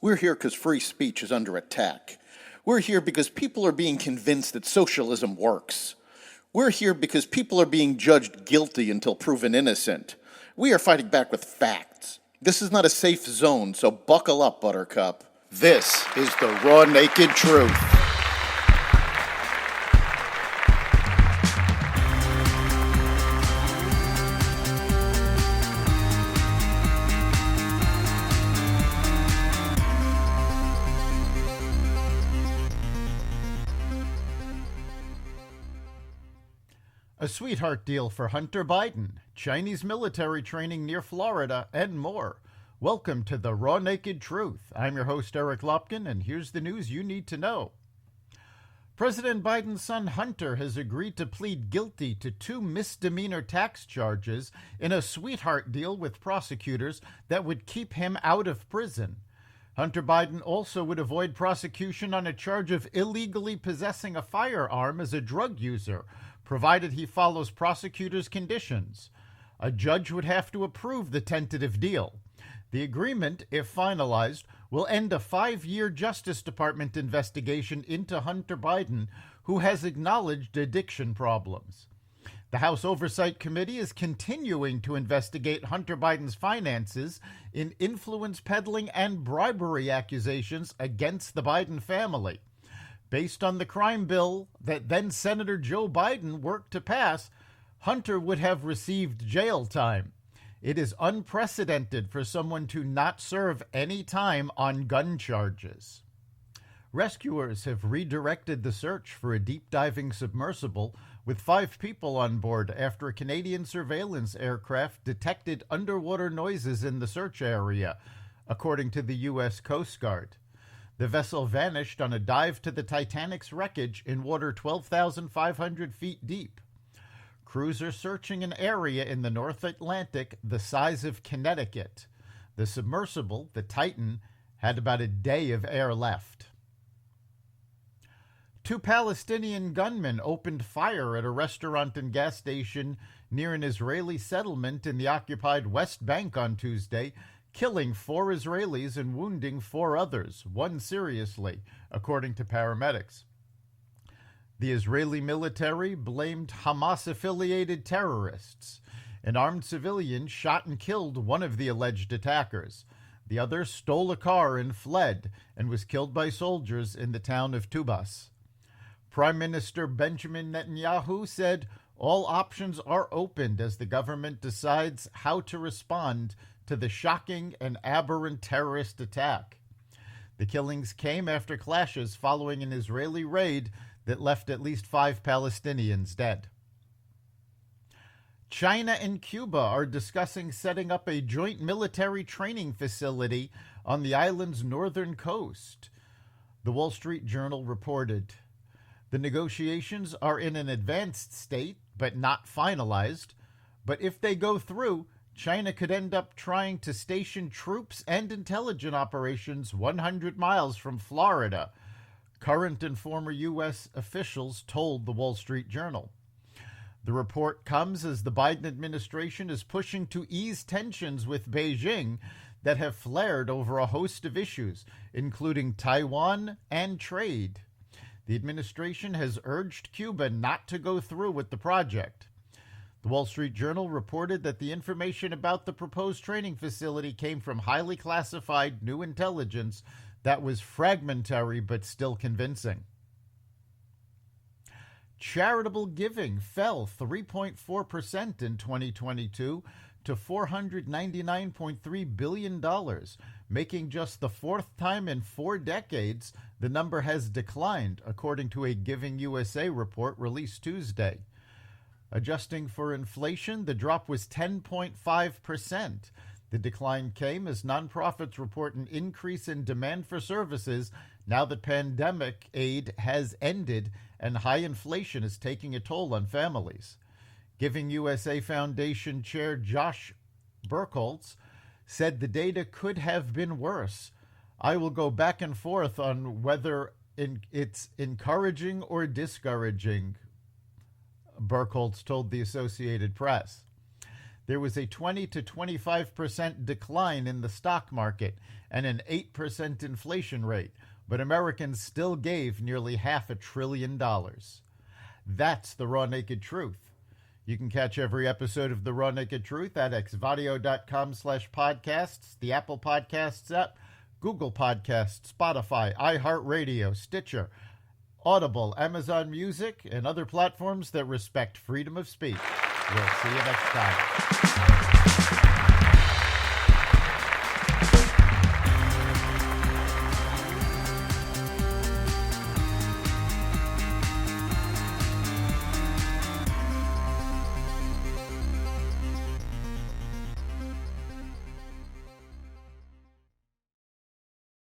We're here because free speech is under attack. We're here because people are being convinced that socialism works. We're here because people are being judged guilty until proven innocent. We are fighting back with facts. This is not a safe zone, so buckle up, Buttercup. This is the raw, naked truth. A sweetheart deal for Hunter Biden, Chinese military training near Florida, and more. Welcome to the Raw Naked Truth. I'm your host, Eric Lopkin, and here's the news you need to know. President Biden's son Hunter has agreed to plead guilty to 2 misdemeanor tax charges in a sweetheart deal with prosecutors that would keep him out of prison. Hunter Biden also would avoid prosecution on a charge of illegally possessing a firearm as a drug user, provided he follows prosecutors' conditions. A judge would have to approve the tentative deal. The agreement, if finalized, will end a 5-year Justice Department investigation into Hunter Biden, who has acknowledged addiction problems. The House Oversight Committee is continuing to investigate Hunter Biden's finances in influence peddling and bribery accusations against the Biden family. Based on the crime bill that then Senator Joe Biden worked to pass, Hunter would have received jail time. It is unprecedented for someone to not serve any time on gun charges. Rescuers have redirected the search for a deep-diving submersible with 5 people on board after a Canadian surveillance aircraft detected underwater noises in the search area, according to the U.S. Coast Guard. The vessel vanished on a dive to the Titanic's wreckage in water 12,500 feet deep. Crews are searching an area in the North Atlantic the size of Connecticut. The submersible, the Titan, had about a day of air left. 2 Palestinian gunmen opened fire at a restaurant and gas station near an Israeli settlement in the occupied West Bank on Tuesday, killing 4 Israelis and wounding 4 others, 1 seriously, according to paramedics. The Israeli military blamed Hamas-affiliated terrorists. An armed civilian shot and killed one of the alleged attackers. The other stole a car and fled and was killed by soldiers in the town of Tubas. Prime Minister Benjamin Netanyahu said all options are opened as the government decides how to respond to the shocking and aberrant terrorist attack. The killings came after clashes following an Israeli raid that left at least 5 Palestinians dead. China and Cuba are discussing setting up a joint military training facility on the island's northern coast, the Wall Street Journal reported. The negotiations are in an advanced state, but not finalized. But if they go through, China could end up trying to station troops and intelligence operations 100 miles from Florida, current and former U.S. officials told the Wall Street Journal. The report comes as the Biden administration is pushing to ease tensions with Beijing that have flared over a host of issues, including Taiwan and trade. The administration has urged Cuba not to go through with the project. The Wall Street Journal reported that the information about the proposed training facility came from highly classified new intelligence that was fragmentary but still convincing. Charitable giving fell 3.4% in 2022 to $499.3 billion, making just the 4th time in 4 decades the number has declined, according to a Giving USA report released Tuesday. Adjusting for inflation, the drop was 10.5%. The decline came as nonprofits report an increase in demand for services now that pandemic aid has ended and high inflation is taking a toll on families. Giving USA Foundation Chair Josh Burkholz said the data could have been worse. I will go back and forth on whether it's encouraging or discouraging, Burkholz told the Associated Press. there was a 20 to 25% decline in the stock market and an 8% inflation rate, but Americans still gave nearly $500 billion. That's the raw naked truth. You can catch every episode of The Raw Naked Truth at xvadio.com/podcasts, the Apple Podcasts app, Google Podcasts, Spotify, iHeartRadio, Stitcher, Audible, Amazon Music, and other platforms that respect freedom of speech. We'll see you next time.